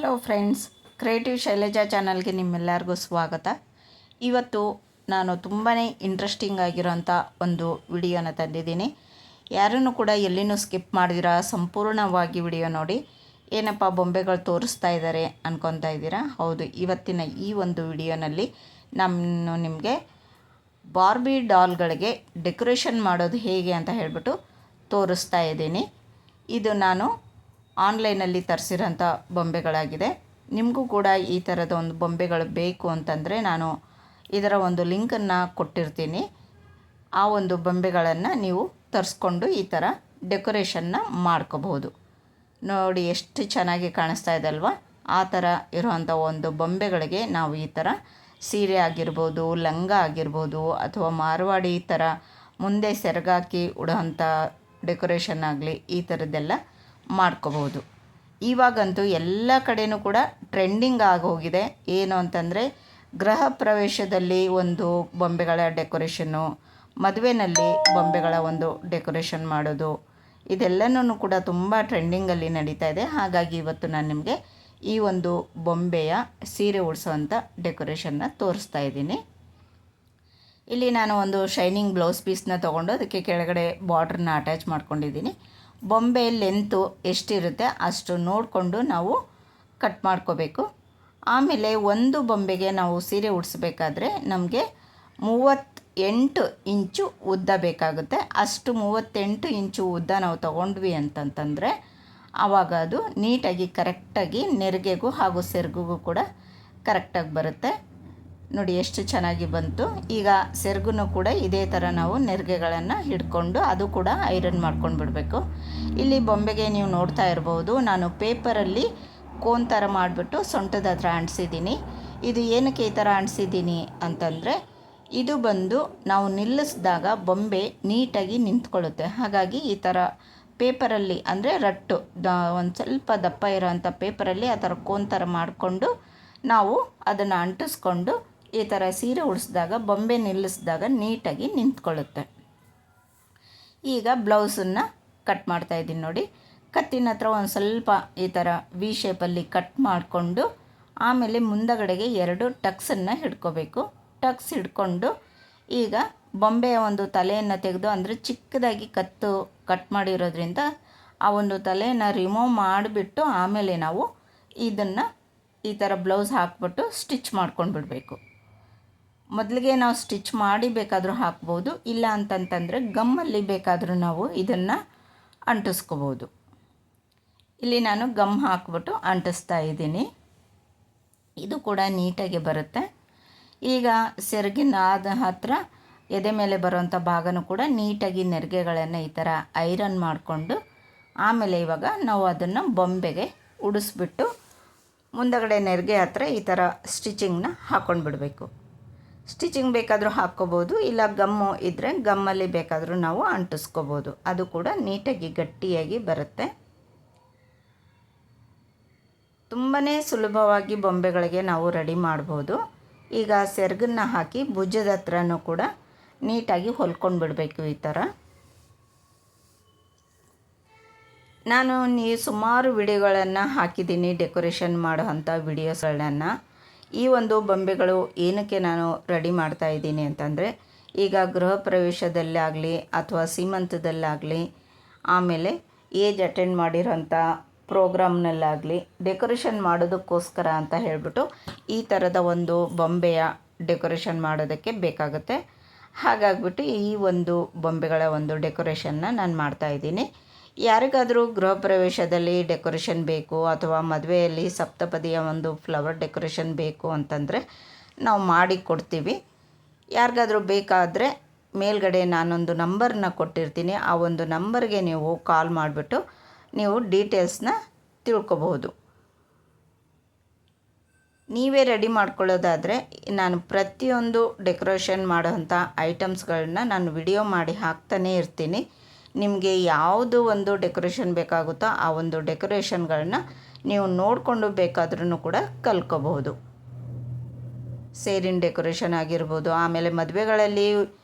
Hello friends, creative Shailaja ಚಾನಲ್ಗೆ ನಿಮ್ಮೆಲ್ಲರಿಗೂ ಸ್ವಾಗತ. ಇವತ್ತು ನಾನು ತುಂಬಾ ಇಂಟ್ರೆಸ್ಟಿಂಗ್ ಆಗಿರೋಂಥ ಒಂದು ವಿಡಿಯೋನ ತಂದಿದ್ದೀನಿ. ಯಾರನ್ನು ಕೂಡ ಎಲ್ಲಿನೂ ಸ್ಕಿಪ್ ಮಾಡಿದಿರಾ ಸಂಪೂರ್ಣವಾಗಿ ವಿಡಿಯೋ ನೋಡಿ. ಏನಪ್ಪ ಬೊಂಬೆಗಳು ತೋರಿಸ್ತಾ ಇದ್ದಾರೆ ಅನ್ಕೊತಾ ಇದ್ದೀರಾ? ಹೌದು, ಇವತ್ತಿನ ಈ ಒಂದು ವಿಡಿಯೋನಲ್ಲಿ ನಾನು ನಿಮಗೆ ಬಾರ್ಬಿ ಡಾಲ್ಗಳಿಗೆ ಡೆಕೋರೇಷನ್ ಮಾಡೋದು ಹೇಗೆ ಅಂತ ಹೇಳಿಬಿಟ್ಟು ತೋರಿಸ್ತಾ ಇದ್ದೀನಿ. ಇದು ನಾನು ಆನ್ಲೈನಲ್ಲಿ ತರಿಸಿರೋಂಥ ಬೊಂಬೆಗಳಾಗಿದೆ. ನಿಮಗೂ ಕೂಡ ಈ ಥರದ ಒಂದು ಬೊಂಬೆಗಳು ಬೇಕು ಅಂತಂದರೆ ನಾನು ಇದರ ಒಂದು ಲಿಂಕನ್ನು ಕೊಟ್ಟಿರ್ತೀನಿ. ಆ ಒಂದು ಬೊಂಬೆಗಳನ್ನು ನೀವು ತರಿಸ್ಕೊಂಡು ಈ ಥರ ಡೆಕೋರೇಷನ್ನ ಮಾಡ್ಕೋಬಹುದು. ನೋಡಿ ಎಷ್ಟು ಚೆನ್ನಾಗಿ ಕಾಣಿಸ್ತಾ ಇದೆ ಅಲ್ವಾ? ಆ ಥರ ಇರುವಂಥ ಒಂದು ಬೊಂಬೆಗಳಿಗೆ ನಾವು ಈ ಥರ ಸೀರೆ ಆಗಿರ್ಬೋದು, ಲಂಗ ಆಗಿರ್ಬೋದು, ಅಥವಾ ಮಾರವಾಡಿ ಈ ಥರ ಮುಂದೆ ಸೆರಗಾಕಿ ಉಡೋಂಥ ಡೆಕೋರೇಷನ್ ಆಗಲಿ, ಈ ಥರದ್ದೆಲ್ಲ ಮಾಡ್ಕೋಬೋದು. ಇವಾಗಂತೂ ಎಲ್ಲ ಕಡೆಯೂ ಕೂಡ ಟ್ರೆಂಡಿಂಗ್ ಆಗೋಗಿದೆ. ಏನು ಅಂತಂದರೆ ಗೃಹ ಪ್ರವೇಶದಲ್ಲಿ ಒಂದು ಬೊಂಬೆಗಳ ಡೆಕೋರೇಷನ್ನು, ಮದುವೆಯಲ್ಲಿ ಬೊಂಬೆಗಳ ಒಂದು ಡೆಕೋರೇಷನ್ ಮಾಡೋದು, ಇದೆಲ್ಲನೂ ಕೂಡ ತುಂಬ ಟ್ರೆಂಡಿಂಗಲ್ಲಿ ನಡೀತಾ ಇದೆ. ಹಾಗಾಗಿ ಇವತ್ತು ನಾನು ನಿಮಗೆ ಈ ಒಂದು ಬೊಂಬೆಯ ಸೀರೆ ಉಡಿಸೋವಂಥ ಡೆಕೋರೇಷನ್ನ ತೋರಿಸ್ತಾ ಇದ್ದೀನಿ. ಇಲ್ಲಿ ನಾನು ಒಂದು ಶೈನಿಂಗ್ ಬ್ಲೌಸ್ ಪೀಸ್ನ ತೊಗೊಂಡು ಅದಕ್ಕೆ ಕೆಳಗಡೆ ಬಾರ್ಡ್ರನ್ನ ಅಟ್ಯಾಚ್ ಮಾಡ್ಕೊಂಡಿದ್ದೀನಿ. ಬೊಂಬೆ ಲೆಂತು ಎಷ್ಟಿರುತ್ತೆ ಅಷ್ಟು ನೋಡಿಕೊಂಡು ನಾವು ಕಟ್ ಮಾಡ್ಕೋಬೇಕು. ಆಮೇಲೆ ಒಂದು ಬೊಂಬೆಗೆ ನಾವು ಸೀರೆ ಉಡಿಸ್ಬೇಕಾದ್ರೆ ನಮಗೆ 38 ಇಂಚು ಉದ್ದ ಬೇಕಾಗುತ್ತೆ. ಅಷ್ಟು 38 ಇಂಚು ಉದ್ದ ನಾವು ತೊಗೊಂಡ್ವಿ ಅಂತಂತಂದರೆ ಆವಾಗ ಅದು ನೀಟಾಗಿ ಕರೆಕ್ಟಾಗಿ ನೆರಿಗೆಗೂ ಹಾಗೂ ಸೆರಗಿಗೂ ಕೂಡ ಕರೆಕ್ಟಾಗಿ ಬರುತ್ತೆ. ನೋಡಿ ಎಷ್ಟು ಚೆನ್ನಾಗಿ ಬಂತು. ಈಗ ಸೆರಗು ಕೂಡ ಇದೇ ಥರ ನಾವು ನೆರಿಗೆಗಳನ್ನು ಹಿಡ್ಕೊಂಡು ಅದು ಕೂಡ ಐರನ್ ಮಾಡ್ಕೊಂಡು ಬಿಡಬೇಕು. ಇಲ್ಲಿ ಬೊಂಬೆಗೆ ನೀವು ನೋಡ್ತಾ ಇರ್ಬೋದು, ನಾನು ಪೇಪರಲ್ಲಿ ಕೋನ್ ಥರ ಮಾಡಿಬಿಟ್ಟು ಸೊಂಟದ ಹತ್ರ ಅಂಟಿಸಿದ್ದೀನಿ. ಇದು ಏನಕ್ಕೆ ಈ ಥರ ಅಂಟಿಸಿದ್ದೀನಿ ಅಂತಂದರೆ ಇದು ಬಂದು ನಾವು ನಿಲ್ಲಿಸಿದಾಗ ಬೊಂಬೆ ನೀಟಾಗಿ ನಿಂತ್ಕೊಳ್ಳುತ್ತೆ. ಹಾಗಾಗಿ ಈ ಥರ ಪೇಪರಲ್ಲಿ ಅಂದರೆ ರಟ್ಟು ಒಂದು ಸ್ವಲ್ಪ ದಪ್ಪ ಇರೋವಂಥ ಪೇಪರಲ್ಲಿ ಆ ಥರ ಕೋನ್ ಥರ ಮಾಡಿಕೊಂಡು ನಾವು ಅದನ್ನು ಅಂಟಿಸ್ಕೊಂಡು ಈ ಥರ ಸೀರೆ ಉಡಿಸಿದಾಗ ಬೊಂಬೆ ನಿಲ್ಲಿಸಿದಾಗ ನೀಟಾಗಿ ನಿಂತ್ಕೊಳ್ಳುತ್ತೆ. ಈಗ ಬ್ಲೌಸನ್ನು ಕಟ್ ಮಾಡ್ತಾಯಿದ್ದೀನಿ ನೋಡಿ. ಕತ್ತಿನ ಹತ್ರ ಒಂದು ಸ್ವಲ್ಪ ಈ ಥರ ವಿ ಶೇಪಲ್ಲಿ ಕಟ್ ಮಾಡಿಕೊಂಡು ಆಮೇಲೆ ಮುಂದಗಡೆಗೆ 2 ಟಕ್ಸನ್ನು ಹಿಡ್ಕೋಬೇಕು. ಟಕ್ಸ್ ಹಿಡ್ಕೊಂಡು ಈಗ ಬೊಂಬೆಯ ಒಂದು ತಲೆಯನ್ನು ತೆಗೆದು, ಅಂದರೆ ಚಿಕ್ಕದಾಗಿ ಕಟ್ ಮಾಡಿರೋದ್ರಿಂದ ಆ ಒಂದು ತಲೆಯನ್ನು ರಿಮೂವ್ ಮಾಡಿಬಿಟ್ಟು ಆಮೇಲೆ ನಾವು ಇದನ್ನು ಈ ಥರ ಬ್ಲೌಸ್ ಹಾಕ್ಬಿಟ್ಟು ಸ್ಟಿಚ್ ಮಾಡ್ಕೊಂಡು ಬಿಡಬೇಕು. ಮೊದಲಿಗೆ ನಾವು ಸ್ಟಿಚ್ ಮಾಡಿ ಬೇಕಾದರೂ ಹಾಕ್ಬೋದು, ಇಲ್ಲ ಅಂತಂತಂದರೆ ಗಮ್ಮಲ್ಲಿ ಬೇಕಾದರೂ ನಾವು ಇದನ್ನು ಅಂಟಿಸ್ಕೋಬೋದು. ಇಲ್ಲಿ ನಾನು ಗಮ್ ಹಾಕ್ಬಿಟ್ಟು ಅಂಟಿಸ್ತಾ ಇದ್ದೀನಿ. ಇದು ಕೂಡ ನೀಟಾಗಿ ಬರುತ್ತೆ. ಈಗ ಸೆರಗಿನ ಹತ್ರ ಎದೆ ಮೇಲೆ ಬರುವಂಥ ಭಾಗನೂ ಕೂಡ ನೀಟಾಗಿ ನೆರಿಗೆಗಳನ್ನು ಈ ಥರ ಐರನ್ ಮಾಡಿಕೊಂಡು ಆಮೇಲೆ ಇವಾಗ ನಾವು ಅದನ್ನು ಬೊಂಬೆಗೆ ಉಡಿಸ್ಬಿಟ್ಟು ಮುಂದಗಡೆ ನೆರಿಗೆ ಹತ್ರ ಈ ಥರ ಸ್ಟಿಚಿಂಗ್ನ ಹಾಕ್ಕೊಂಡು ಬಿಡಬೇಕು. ಸ್ಟಿಚಿಂಗ್ ಬೇಕಾದರೂ ಹಾಕ್ಕೋಬೋದು, ಇಲ್ಲ ಗಮ್ಮು ಇದ್ದರೆ ಗಮ್ಮಲ್ಲಿ ಬೇಕಾದರೂ ನಾವು ಅಂಟಿಸ್ಕೋಬೋದು. ಅದು ಕೂಡ ನೀಟಾಗಿ ಗಟ್ಟಿಯಾಗಿ ಬರುತ್ತೆ. ತುಂಬಾ ಸುಲಭವಾಗಿ ಬೊಂಬೆಗಳಿಗೆ ನಾವು ರೆಡಿ ಮಾಡ್ಬೋದು. ಈಗ ಸೆರಗನ್ನು ಹಾಕಿ ಭುಜದ ಹತ್ರನೂ ಕೂಡ ನೀಟಾಗಿ ಹೊಲ್ಕೊಂಡು ಬಿಡಬೇಕು. ಈ ಥರ ನಾನು ಸುಮಾರು ವಿಡಿಯೋಗಳನ್ನು ಹಾಕಿದ್ದೀನಿ, ಡೆಕೋರೇಷನ್ ಮಾಡೋವಂಥ ವಿಡಿಯೋಸ್ಗಳನ್ನು. ಈ ಒಂದು ಬೊಂಬೆಗಳು ಏನಕ್ಕೆ ನಾನು ರೆಡಿ ಮಾಡ್ತಾ ಇದ್ದೀನಿ ಅಂತಂದರೆ, ಈಗ ಗೃಹ ಪ್ರವೇಶದಲ್ಲಾಗಲಿ ಅಥವಾ ಸೀಮಂತದಲ್ಲಾಗಲಿ, ಆಮೇಲೆ ಏಜ್ ಅಟೆಂಡ್ ಮಾಡಿರೋಂಥ ಪ್ರೋಗ್ರಾಮ್ನಲ್ಲಾಗಲಿ ಡೆಕೋರೇಷನ್ ಮಾಡೋದಕ್ಕೋಸ್ಕರ ಅಂತ ಹೇಳಿಬಿಟ್ಟು ಈ ಥರದ ಒಂದು ಬೊಂಬೆಯ ಡೆಕೋರೇಷನ್ ಮಾಡೋದಕ್ಕೆ ಬೇಕಾಗುತ್ತೆ. ಹಾಗಾಗಿಬಿಟ್ಟು ಈ ಒಂದು ಬೊಂಬೆಗಳ ಒಂದು ಡೆಕೋರೇಷನ್ನ ನಾನು ಮಾಡ್ತಾಯಿದ್ದೀನಿ. ಯಾರಿಗಾದರೂ ಗೃಹ ಪ್ರವೇಶದಲ್ಲಿ ಡೆಕೋರೇಷನ್ ಬೇಕು ಅಥವಾ ಮದುವೆಯಲ್ಲಿ ಸಪ್ತಪದಿಯ ಒಂದು ಫ್ಲವರ್ ಡೆಕೋರೇಷನ್ ಬೇಕು ಅಂತಂದರೆ ನಾವು ಮಾಡಿ ಕೊಡ್ತೀವಿ. ಯಾರಿಗಾದರೂ ಬೇಕಾದರೆ ಮೇಲ್ಗಡೆ ನಾನೊಂದು ನಂಬರ್ನ ಕೊಟ್ಟಿರ್ತೀನಿ. ಆ ಒಂದು ನಂಬರ್ಗೆ ನೀವು ಕಾಲ್ ಮಾಡಿಬಿಟ್ಟು ನೀವು ಡೀಟೇಲ್ಸ್ನ ತಿಳ್ಕೊಬಹುದು. ನೀವೇ ರೆಡಿ ಮಾಡ್ಕೊಳ್ಳೋದಾದರೆ ನಾನು ಪ್ರತಿಯೊಂದು ಡೆಕೋರೇಷನ್ ಮಾಡೋವಂಥ ಐಟಮ್ಸ್ಗಳನ್ನ ನಾನು ವಿಡಿಯೋ ಮಾಡಿ ಹಾಕ್ತಾನೇ ಇರ್ತೀನಿ. ನಿಮಗೆ ಯಾವುದು ಒಂದು ಡೆಕೋರೇಷನ್ ಬೇಕಾಗುತ್ತೋ ಆ ಒಂದು ಡೆಕೋರೇಷನ್ಗಳನ್ನ ನೀವು ನೋಡಿಕೊಂಡು ಬೇಕಾದ್ರೂ ಕೂಡ ಕಲ್ತ್ಕೋಬಹುದು. ಸೇರಿನ ಡೆಕೋರೇಷನ್ ಆಗಿರ್ಬೋದು, ಆಮೇಲೆ ಮದುವೆಗಳಲ್ಲಿ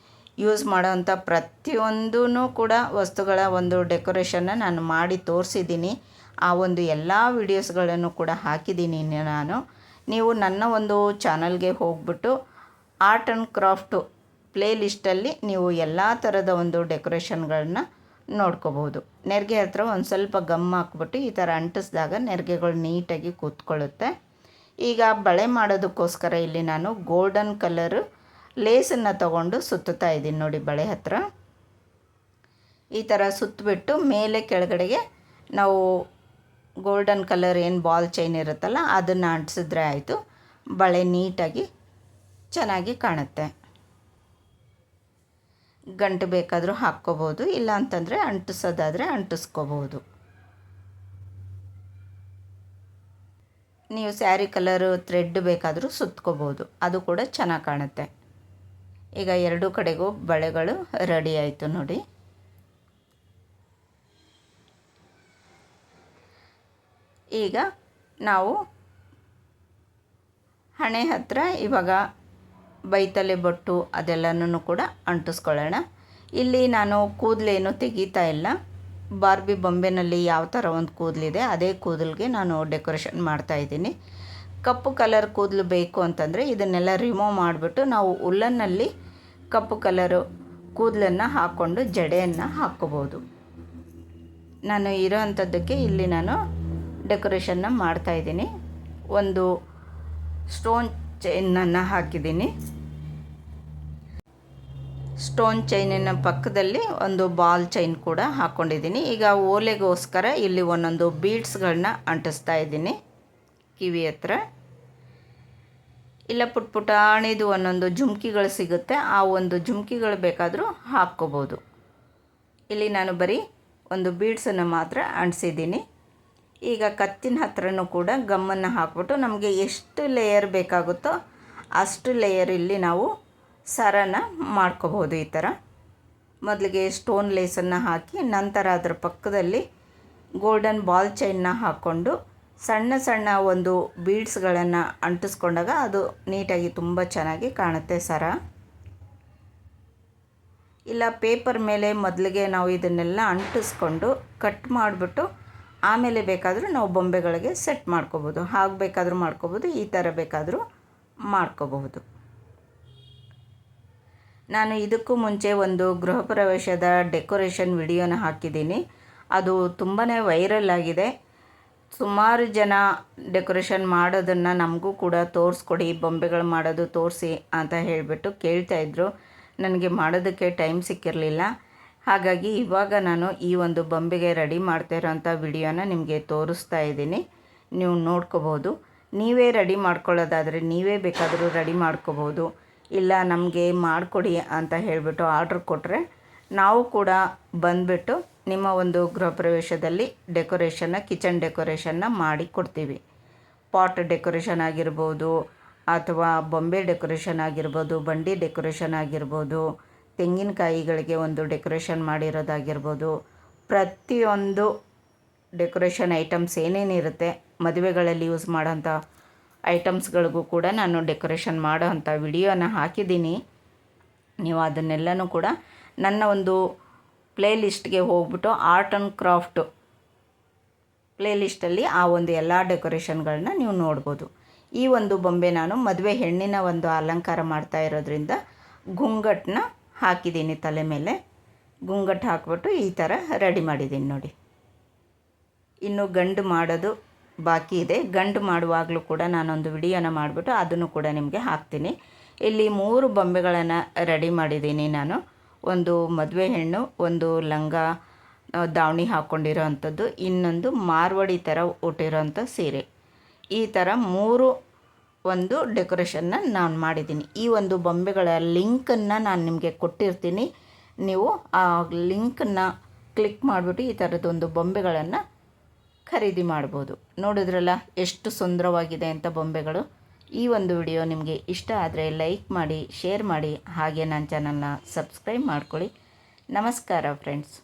ಯೂಸ್ ಮಾಡೋವಂಥ ಪ್ರತಿಯೊಂದೂ ಕೂಡ ವಸ್ತುಗಳ ಒಂದು ಡೆಕೋರೇಷನ್ನ ನಾನು ಮಾಡಿ ತೋರಿಸಿದ್ದೀನಿ. ಆ ಒಂದು ಎಲ್ಲ ವಿಡಿಯೋಸ್ಗಳನ್ನು ಕೂಡ ಹಾಕಿದ್ದೀನಿ ನಾನು. ನೀವು ನನ್ನ ಒಂದು ಚಾನಲ್ಗೆ ಹೋಗ್ಬಿಟ್ಟು ಆರ್ಟ್ ಆ್ಯಂಡ್ ಕ್ರಾಫ್ಟು ಪ್ಲೇ ಲಿಸ್ಟಲ್ಲಿ ನೀವು ಎಲ್ಲ ಥರದ ಒಂದು ಡೆಕೋರೇಷನ್ಗಳನ್ನ ನೋಡ್ಕೋಬೋದು. ನೆರಿಗೆ ಹತ್ರ ಒಂದು ಸ್ವಲ್ಪ ಗಮ್ ಹಾಕ್ಬಿಟ್ಟು ಈ ಥರ ಅಂಟಿಸಿದಾಗ ನೆರಿಗೆಗಳು ನೀಟಾಗಿ ಕೂತ್ಕೊಳ್ಳುತ್ತೆ. ಈಗ ಬಳೆ ಮಾಡೋದಕ್ಕೋಸ್ಕರ ಇಲ್ಲಿ ನಾನು ಗೋಲ್ಡನ್ ಕಲರ್ ಲೇಸನ್ನು ತಗೊಂಡು ಸುತ್ತುತ್ತಾ ಇದ್ದೀನಿ ನೋಡಿ. ಬಳೆ ಹತ್ರ ಈ ಥರ ಸುತ್ತಬಿಟ್ಟು ಮೇಲೆ ಕೆಳಗಡೆಗೆ ನಾವು ಗೋಲ್ಡನ್ ಕಲರ್ ಏನು ಬಾಲ್ ಚೈನ್ ಇರುತ್ತಲ್ಲ ಅದನ್ನು ಅಂಟಿಸಿದ್ರೆ ಆಯಿತು. ಬಳೆ ನೀಟಾಗಿ ಚೆನ್ನಾಗಿ ಕಾಣುತ್ತೆ. ಗಂಟು ಬೇಕಾದರೂ ಹಾಕ್ಕೋಬೋದು, ಇಲ್ಲ ಅಂತಂದರೆ ಅಂಟಿಸೋದಾದರೆ ಅಂಟಿಸ್ಕೋಬೋದು. ನೀವು ಸ್ಯಾರಿ ಕಲರು ಥ್ರೆಡ್ ಬೇಕಾದರೂ ಸುತ್ಕೋಬೋದು, ಅದು ಕೂಡ ಚೆನ್ನಾಗಿ ಕಾಣುತ್ತೆ. ಈಗ ಎರಡೂ ಕಡೆಗೂ ಬಳೆಗಳು ರೆಡಿ ಆಯಿತು ನೋಡಿ. ಈಗ ನಾವು ಹಣೆ ಹತ್ರ ಇವಾಗ ಬೈತಲೆ ಬೊಟ್ಟು ಅದೆಲ್ಲನೂ ಕೂಡ ಅಂಟಿಸ್ಕೊಳ್ಳೋಣ. ಇಲ್ಲಿ ನಾನು ಕೂದಲೇನು ತೆಗಿತಾ ಇಲ್ಲ. ಬಾರ್ಬಿ ಬೊಂಬೆನಲ್ಲಿ ಯಾವ ಥರ ಒಂದು ಕೂದಲಿದೆ ಅದೇ ಕೂದಲಿಗೆ ನಾನು ಡೆಕೋರೇಷನ್ ಮಾಡ್ತಾಯಿದ್ದೀನಿ. ಕಪ್ಪು ಕಲರ್ ಕೂದಲು ಬೇಕು ಅಂತಂದರೆ ಇದನ್ನೆಲ್ಲ ರಿಮೂವ್ ಮಾಡಿಬಿಟ್ಟು ನಾವು ಉಲ್ಲನ್ನಲ್ಲಿ ಕಪ್ಪು ಕಲರು ಕೂದಲನ್ನು ಹಾಕ್ಕೊಂಡು ಜಡೆಯನ್ನು ಹಾಕ್ಕೋಬೋದು. ನಾನು ಇರೋ ಅಂಥದ್ದಕ್ಕೆ ಇಲ್ಲಿ ನಾನು ಡೆಕೋರೇಷನ್ನ ಮಾಡ್ತಾಯಿದ್ದೀನಿ. ಒಂದು ಸ್ಟೋನ್ ಚೈನನ್ನು ಹಾಕಿದ್ದೀನಿ. ಸ್ಟೋನ್ ಚೈನಿನ ಪಕ್ಕದಲ್ಲಿ ಒಂದು ಬಾಲ್ ಚೈನ್ ಕೂಡ ಹಾಕ್ಕೊಂಡಿದ್ದೀನಿ. ಈಗ ಓಲೆಗೋಸ್ಕರ ಇಲ್ಲಿ ಒಂದೊಂದು ಬೀಡ್ಸ್ಗಳನ್ನ ಅಂಟಿಸ್ತಾ ಇದ್ದೀನಿ ಕಿವಿ ಹತ್ರ. ಇಲ್ಲ ಪುಟ್ ಪುಟಾಣಿದು ಒಂದೊಂದು ಜುಮ್ಕಿಗಳು ಸಿಗುತ್ತೆ, ಆ ಒಂದು ಜುಮ್ಕಿಗಳು ಬೇಕಾದರೂ ಹಾಕ್ಕೋಬೋದು. ಇಲ್ಲಿ ನಾನು ಬರೀ ಒಂದು ಬೀಡ್ಸನ್ನು ಮಾತ್ರ ಅಂಟಿಸಿದ್ದೀನಿ. ಈಗ ಕತ್ತಿನ ಹತ್ರನೂ ಕೂಡ ಗಮ್ಮನ್ನು ಹಾಕ್ಬಿಟ್ಟು ನಮಗೆ ಎಷ್ಟು ಲೇಯರ್ ಬೇಕಾಗುತ್ತೋ ಅಷ್ಟು ಲೇಯರ್ ಇಲ್ಲಿ ನಾವು ಸರನ ಮಾಡ್ಕೋಬೋದು. ಈ ಥರ ಮೊದಲಿಗೆ ಸ್ಟೋನ್ ಲೇಸನ್ನು ಹಾಕಿ ನಂತರ ಅದರ ಪಕ್ಕದಲ್ಲಿ ಗೋಲ್ಡನ್ ಬಾಲ್ ಚೈನ್ನ ಹಾಕ್ಕೊಂಡು ಸಣ್ಣ ಸಣ್ಣ ಒಂದು ಬೀಡ್ಸ್ಗಳನ್ನು ಅಂಟಿಸ್ಕೊಂಡಾಗ ಅದು ನೀಟಾಗಿ ತುಂಬ ಚೆನ್ನಾಗಿ ಕಾಣುತ್ತೆ ಸರ. ಇಲ್ಲ ಪೇಪರ್ ಮೇಲೆ ಮೊದಲಿಗೆ ನಾವು ಇದನ್ನೆಲ್ಲ ಅಂಟಿಸ್ಕೊಂಡು ಕಟ್ ಮಾಡಿಬಿಟ್ಟು ಆಮೇಲೆ ಬೇಕಾದರೂ ನಾವು ಬೊಂಬೆಗಳಿಗೆ ಸೆಟ್ ಮಾಡ್ಕೋಬೋದು. ಹಾಗೆ ಬೇಕಾದರೂ ಮಾಡ್ಕೋಬೋದು, ಈ ಥರ ಬೇಕಾದರೂ ಮಾಡ್ಕೋಬಹುದು. ನಾನು ಇದಕ್ಕೂ ಮುಂಚೆ ಒಂದು ಗೃಹ ಪ್ರವೇಶದ ಡೆಕೋರೇಷನ್ ವಿಡಿಯೋನ ಹಾಕಿದ್ದೀನಿ. ಅದು ತುಂಬಾ ವೈರಲ್ ಆಗಿದೆ. ಸುಮಾರು ಜನ ಡೆಕೋರೇಷನ್ ಮಾಡೋದನ್ನು ನಮಗೂ ಕೂಡ ತೋರಿಸ್ಕೊಡಿ, ಬೊಂಬೆಗಳು ಮಾಡೋದು ತೋರಿಸಿ ಅಂತ ಹೇಳಿಬಿಟ್ಟು ಕೇಳ್ತಾಯಿದ್ರು. ನನಗೆ ಮಾಡೋದಕ್ಕೆ ಟೈಮ್ ಸಿಕ್ಕಿರಲಿಲ್ಲ. ಹಾಗಾಗಿ ಇವಾಗ ನಾನು ಈ ಒಂದು ಬೊಂಬೆಗೆ ರೆಡಿ ಮಾಡ್ತಾ ಇರೋಂಥ ವಿಡಿಯೋನ ನಿಮಗೆ ತೋರಿಸ್ತಾ ಇದ್ದೀನಿ. ನೀವು ನೋಡ್ಕೋಬೋದು. ನೀವೇ ರೆಡಿ ಮಾಡ್ಕೊಳ್ಳೋದಾದರೆ ನೀವೇ ಬೇಕಾದರೂ ರೆಡಿ ಮಾಡ್ಕೋಬೋದು. ಇಲ್ಲ ನಮಗೆ ಮಾಡಿಕೊಡಿ ಅಂತ ಹೇಳಿಬಿಟ್ಟು ಆರ್ಡ್ರ್ ಕೊಟ್ಟರೆ ನಾವು ಕೂಡ ಬಂದುಬಿಟ್ಟು ನಿಮ್ಮ ಒಂದು ಗೃಹ ಪ್ರವೇಶದಲ್ಲಿ ಡೆಕೋರೇಷನ್ನ ಕಿಚನ್ ಡೆಕೋರೇಷನ್ನ ಮಾಡಿ ಕೊಡ್ತೀವಿ. ಪಾಟ್ ಡೆಕೋರೇಷನ್ ಆಗಿರ್ಬೋದು, ಅಥವಾ ಬೊಂಬೆ ಡೆಕೋರೇಷನ್ ಆಗಿರ್ಬೋದು, ಬಂಡಿ ಡೆಕೋರೇಷನ್ ಆಗಿರ್ಬೋದು, ತೆಂಗಿನಕಾಯಿಗಳಿಗೆ ಒಂದು ಡೆಕೋರೇಷನ್ ಮಾಡಿರೋದಾಗಿರ್ಬೋದು, ಪ್ರತಿಯೊಂದು ಡೆಕೋರೇಷನ್ ಐಟಮ್ಸ್ ಏನೇನಿರುತ್ತೆ ಮದುವೆಗಳಲ್ಲಿ ಯೂಸ್ ಮಾಡೋಂಥ ಐಟಮ್ಸ್ಗಳಿಗೂ ಕೂಡ ನಾನು ಡೆಕೋರೇಷನ್ ಮಾಡೋ ಅಂಥ ವಿಡಿಯೋನ ಹಾಕಿದ್ದೀನಿ. ನೀವು ಅದನ್ನೆಲ್ಲನೂ ಕೂಡ ನನ್ನ ಒಂದು ಪ್ಲೇ ಲಿಸ್ಟ್ಗೆ ಹೋಗ್ಬಿಟ್ಟು ಆರ್ಟ್ ಆ್ಯಂಡ್ ಕ್ರಾಫ್ಟು ಪ್ಲೇ ಲಿಸ್ಟಲ್ಲಿ ಆ ಒಂದು ಎಲ್ಲ ಡೆಕೋರೇಷನ್ಗಳನ್ನ ನೀವು ನೋಡ್ಬೋದು. ಈ ಒಂದು ಬೊಂಬೆ ನಾನು ಮದುವೆ ಹೆಣ್ಣಿನ ಒಂದು ಅಲಂಕಾರ ಮಾಡ್ತಾ ಇರೋದ್ರಿಂದ ಘುಂಗಟ್ಟನ್ನ ಹಾಕಿದ್ದೀನಿ ತಲೆ ಮೇಲೆ. ಘುಂಗಟ್ಟು ಹಾಕ್ಬಿಟ್ಟು ಈ ಥರ ರೆಡಿ ಮಾಡಿದ್ದೀನಿ ನೋಡಿ. ಇನ್ನು ಗಂಡು ಮಾಡೋದು ಬಾಕಿ ಇದೆ. ಗಂಡು ಮಾಡುವಾಗಲೂ ಕೂಡ ನಾನೊಂದು ವಿಡಿಯೋನ ಮಾಡಿಬಿಟ್ಟು ಅದನ್ನು ಕೂಡ ನಿಮಗೆ ಹಾಕ್ತೀನಿ. ಇಲ್ಲಿ 3 ಬೊಂಬೆಗಳನ್ನು ರೆಡಿ ಮಾಡಿದ್ದೀನಿ ನಾನು. ಒಂದು ಮದುವೆ ಹೆಣ್ಣು, ಒಂದು ಲಂಗ ದಾವಣಿ ಹಾಕ್ಕೊಂಡಿರೋ ಅಂಥದ್ದು, ಇನ್ನೊಂದು ಮಾರ್ವಾಡಿ ಥರ ಉಟ್ಟಿರೋಂಥ ಸೀರೆ. ಈ ಥರ 3 ಒಂದು ಡೆಕೋರೇಷನ್ನ ನಾನು ಮಾಡಿದ್ದೀನಿ. ಈ ಒಂದು ಬೊಂಬೆಗಳ ಲಿಂಕನ್ನು ನಾನು ನಿಮಗೆ ಕೊಟ್ಟಿರ್ತೀನಿ. ನೀವು ಆ ಲಿಂಕನ್ನು ಕ್ಲಿಕ್ ಮಾಡಿಬಿಟ್ಟು ಈ ಥರದ್ದೊಂದು ಬೊಂಬೆಗಳನ್ನು ಖರೀದಿ ಮಾಡ್ಬೋದು. ನೋಡಿದ್ರಲ್ಲ ಎಷ್ಟು ಸುಂದರವಾಗಿದೆ ಅಂತ ಬೊಂಬೆಗಳು. ಈ ಒಂದು ವಿಡಿಯೋ ನಿಮಗೆ ಇಷ್ಟ ಆದರೆ ಲೈಕ್ ಮಾಡಿ, ಶೇರ್ ಮಾಡಿ, ಹಾಗೆ ನನ್ನ ಚಾನಲ್ನ ಸಬ್ಸ್ಕ್ರೈಬ್ ಮಾಡ್ಕೊಳ್ಳಿ. ನಮಸ್ಕಾರ ಫ್ರೆಂಡ್ಸ್.